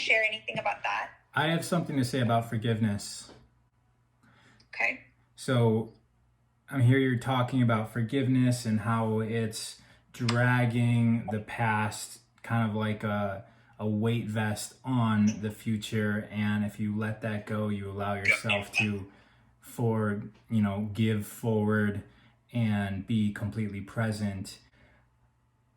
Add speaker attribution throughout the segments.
Speaker 1: share anything about that?
Speaker 2: I have something to say about forgiveness.
Speaker 1: Okay.
Speaker 2: So I'm here, you're talking about forgiveness and how it's dragging the past kind of like a weight vest on the future. And if you let that go, you allow yourself to give forward and be completely present.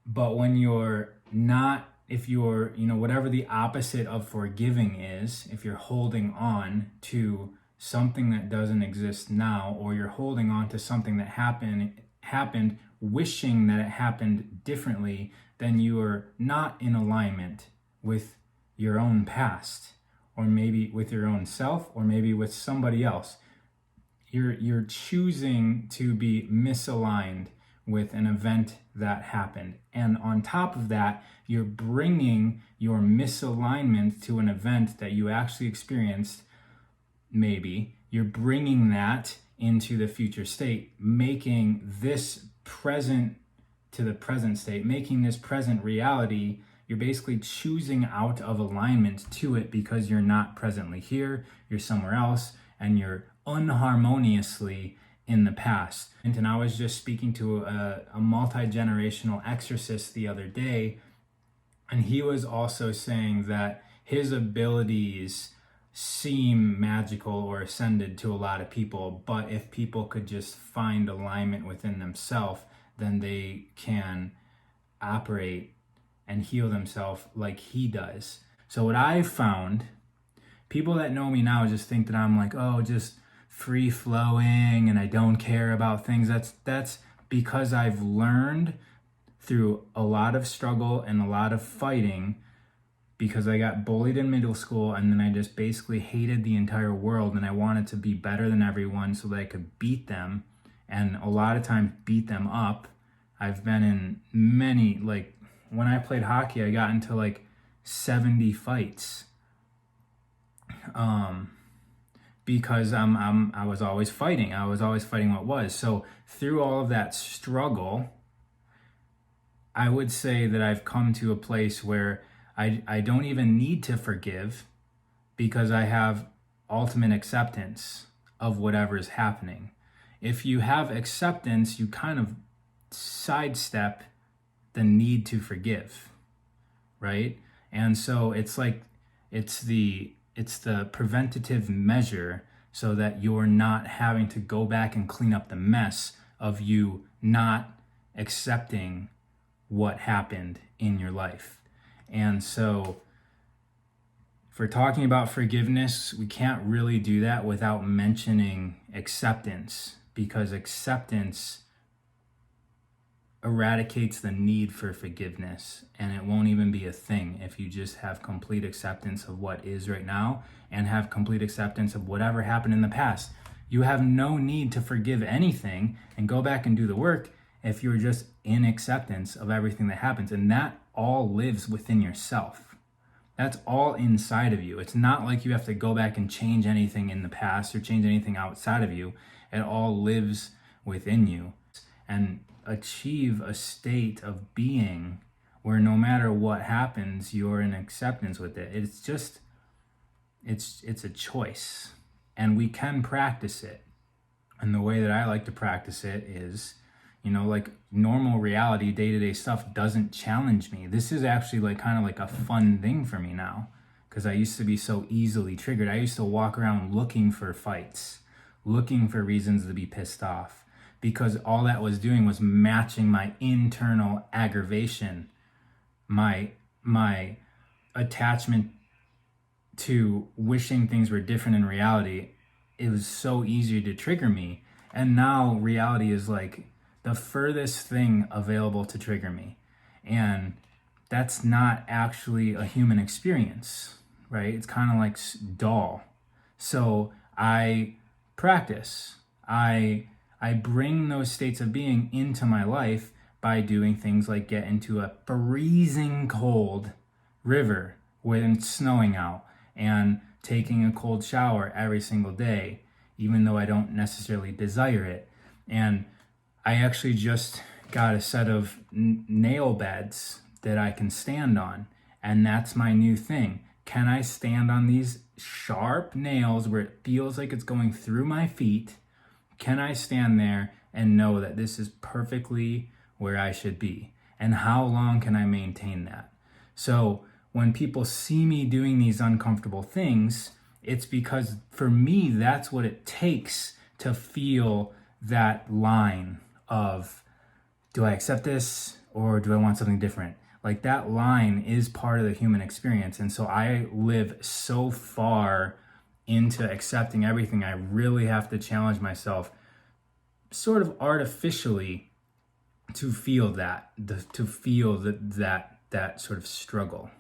Speaker 2: But when you're not, if you're, whatever the opposite of forgiving is, if you're holding on to something that doesn't exist now, or you're holding on to something that happened, wishing that it happened differently, then you are not in alignment with your own past, or maybe with your own self, or maybe with somebody else. You're choosing to be misaligned with an event that happened. And on top of that, you're bringing your misalignment to an event that you actually experienced. Maybe you're bringing that into the future state, making this present to the present state, making this present reality. You're basically choosing out of alignment to it because you're not presently here, you're somewhere else, and you're unharmoniously in the past. And I was just speaking to a multi-generational exorcist the other day, and he was also saying that his abilities seem magical or ascended to a lot of people, but if people could just find alignment within themselves, then they can operate and heal themselves like he does. So what I've found, people that know me now just think that I'm like, oh, just free flowing and I don't care about things. That's because I've learned through a lot of struggle and a lot of fighting, because I got bullied in middle school, and then I just basically hated the entire world, and I wanted to be better than everyone so that I could beat them, and a lot of times beat them up. I've been in many, like when I played hockey, I got into like 70 fights. Because I was always fighting. I was always fighting what was. So through all of that struggle, I would say that I've come to a place where I don't even need to forgive, because I have ultimate acceptance of whatever is happening. If you have acceptance, you kind of sidestep the need to forgive, right? And so it's like it's the preventative measure, so that you're not having to go back and clean up the mess of you not accepting what happened in your life. And so if we're talking about forgiveness, we can't really do that without mentioning acceptance, because acceptance eradicates the need for forgiveness, and it won't even be a thing if you just have complete acceptance of what is right now and have complete acceptance of whatever happened in the past. You have no need to forgive anything and go back and do the work if you're just in acceptance of everything that happens. And that all lives within yourself. That's all inside of you. It's not like you have to go back and change anything in the past or change anything outside of you. It all lives within you. And achieve a state of being where no matter what happens, you're in acceptance with it. It's just, it's a choice, and we can practice it. And the way that I like to practice it is, like normal reality, day-to-day stuff doesn't challenge me. This is actually like kind of like a fun thing for me now, because I used to be so easily triggered. I used to walk around looking for fights, looking for reasons to be pissed off, because all that was doing was matching my internal aggravation, my attachment to wishing things were different in reality. It was so easy to trigger me. And now reality is like the furthest thing available to trigger me. And that's not actually a human experience, right? It's kind of like dull. So I practice. I bring those states of being into my life by doing things like get into a freezing cold river when it's snowing out, and taking a cold shower every single day, even though I don't necessarily desire it. And I actually just got a set of nail beds that I can stand on, and that's my new thing. Can I stand on these sharp nails where it feels like it's going through my feet? Can I stand there and know that this is perfectly where I should be? And how long can I maintain that? So when people see me doing these uncomfortable things, it's because for me, that's what it takes to feel that line of, do I accept this or do I want something different? Like that line is part of the human experience. And so I live so far into accepting everything. I really have to challenge myself sort of artificially to feel that, that sort of struggle.